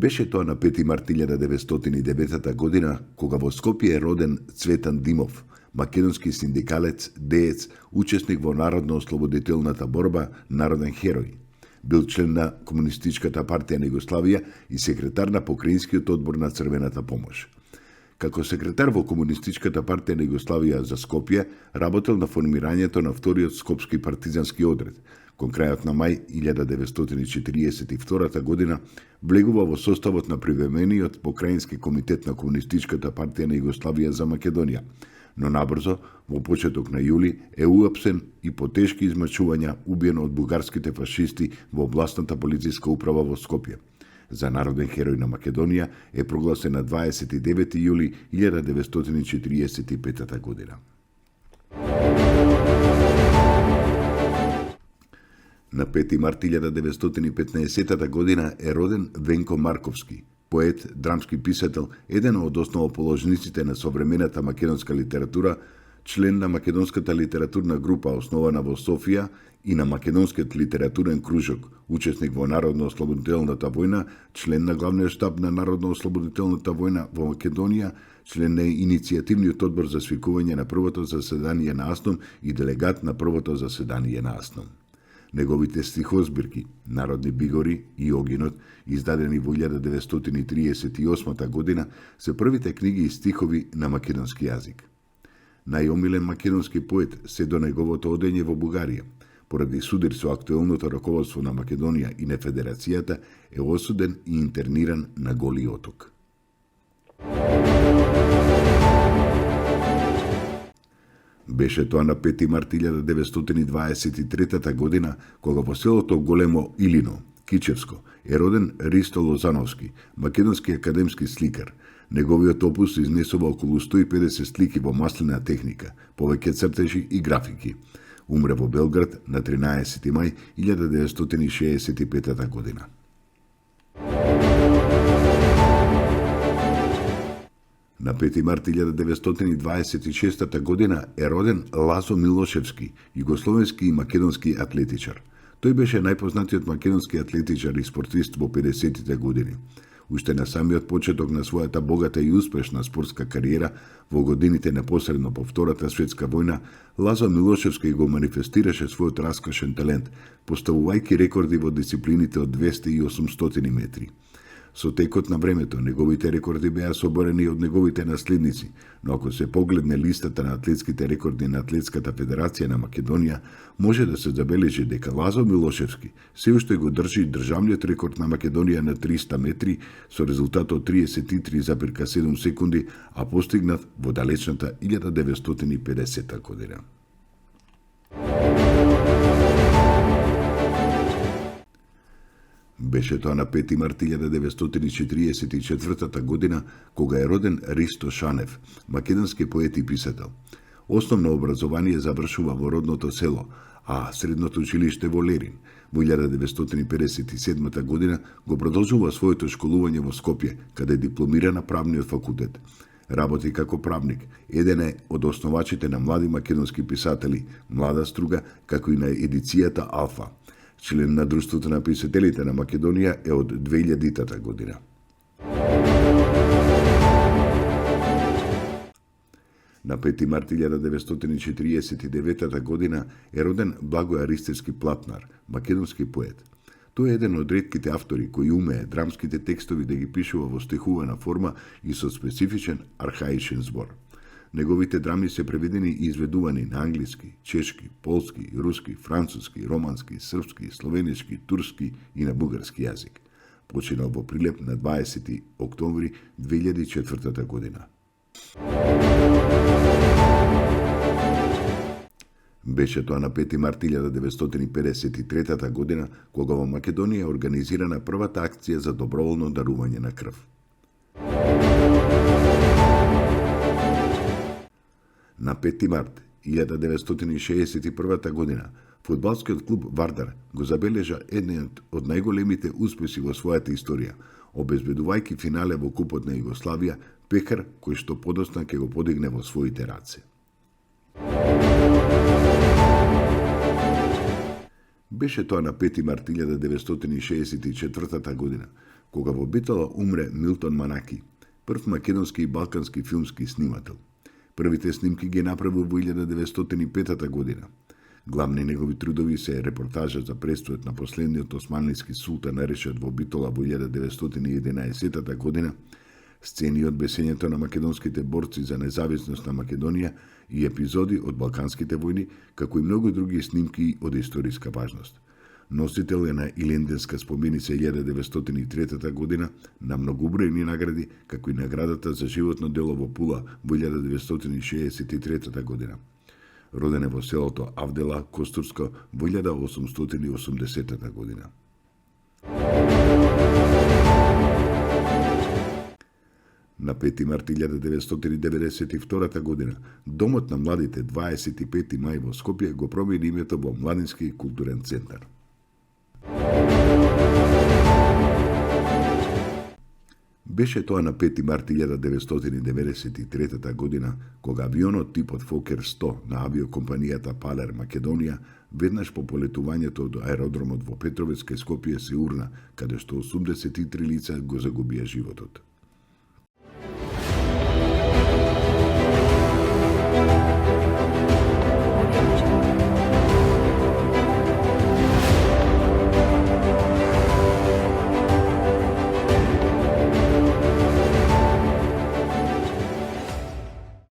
Беше тоа на 5 март 1909 година, кога во Скопје е роден Цветан Димов, македонски синдикалец, деец, учесник во народно-ослободителната борба, народен херој. Бил член на Комунистичката партија на Југославија и секретар на Покраинскиот одбор на Црвената помош. Како секретар во Комунистичката партија на Југославија за Скопје, работел на формирањето на вториот скопски партизански одред. Кон крајот на мај 1942 година влегува во составот на привремениот Покраински комитет на Комунистичката партија на Југославија за Македонија, но набрзо, во почеток на јули, е уапсен и по тешки измачувања убиен од бугарските фашисти во областната полициска управа во Скопје. За народен херој на Македонија е прогласен на 29 јули 1945 година. На 5 март 1915 година е роден Венко Марковски, поет, драмски писател, еден од основоположниците на современата македонска литература, член на Македонската литературна група основана во Софија и на Македонскиот литературен кружок, учесник во Народно-ослободителната војна, член на главниот штаб на Народно-ослободителната војна во Македонија, член на иницијативниот одбор за свикување на првото заседание на АСНОМ и делегат на првото заседание на АСНОМ. Неговите стихозбирки Народни бигори и Огинот, издадени во 1938 година, се првите книги и стихови на македонски јазик. Најомилен македонски поет се до неговото одење во Бугарија. Поради судир со актуелното раководство на Македонија и на Федерацијата, е осуден и интерниран на Голи оток. Беше тоа на 5 март 1923 година, кога во селото Големо Илино, Кичевско, е роден Ристо Лозановски, македонски академски сликар. Неговиот опус изнесува околу 150 слики во маслена техника, повеќе цртежи и графики. Умре во Белград на 13 мај 1965 година. На 5 март 1926 година е роден Лазо Милошевски, југословенски и македонски атлетичар. Тој беше најпознатиот македонски атлетичар и спортист во 50-тите години. Уште на самиот почеток на својата богата и успешна спортска кариера, во годините непосредно по Втората светска војна, Лазо Милошевски го манифестираше својот раскошен талент, поставувајќи рекорди во дисциплините од 200 и 800 метри. Со текот на времето, неговите рекорди беа соборени од неговите наследници, но ако се погледне листата на атлетските рекорди на Атлетската федерација на Македонија, може да се забележи дека Лазо Милошевски се уште го држи државниот рекорд на Македонија на 300 метри со резултат од 33,7 секунди, а постигнат во далечната 1950 година. Беше тоа на 5 март 1944 година, кога е роден Ристо Шанев, македонски поет и писател. Основно образование завршува во родното село, а средното училиште во Лерин. Во 1957 година го продолжува своето школување во Скопје, каде дипломира на правниот факултет. Работи како правник, еден е од основачите на млади македонски писатели, Млада Струга, како и на едицијата Алфа. Член на Друштвото на писателите на Македонија е од 2000 година. На 5 март 1949 година е роден Благој Аристевски Платнар, македонски поет. Тој е еден од ретките автори кои умее драмските текстови да ги пишува во стихувана форма и со специфичен архаичен збор. Неговите драми се преведени и изведувани на англиски, чешки, полски, руски, француски, романски, српски, словенички, турски и на бугарски јазик. Починал во Прилеп на 20 октомври 2004 година. Беше тоа на 5 март 1953 година, кога во Македонија е организирана првата акција за доброволно дарување на крв. На 5 март 1961 година, фудбалскиот клуб Вардар го забележа еден од најголемите успеси во својата историја, обезбедувајќи финале во Купот на Југославија, пекар кој што подоцна ќе го подигне во своите раце. Беше тоа на 5 март 1964 година, кога во Битола умре Милтон Манаки, прв македонски и балкански филмски снимател. Првите снимки ги направил во 1905 година. Главни негови трудови се репортажа за престојот на последниот османлиски султан Ерешет во Битола во 1911 година, сцени од бесењето на македонските борци за независност на Македонија и епизоди од Балканските војни, како и многу други снимки од историска важност. Носител е на Илинденска споменица 1903 година, на многобројни награди, како и наградата за животно дело во Пула во 1963 година. Роден е во селото Авдела, Костурско, во 1880 година. На 5 март 1992 година, Домот на младите 25 мај во Скопје го промени името во Младински културен центар. Беше тоа на 5 март 1993 година, кога авионот типот Фокер 100 на авиокомпанијата Палер Македонија веднаш по полетувањето од аеродромот во Петровец кај Скопје се урна, каде што 83 лица го загубија животот.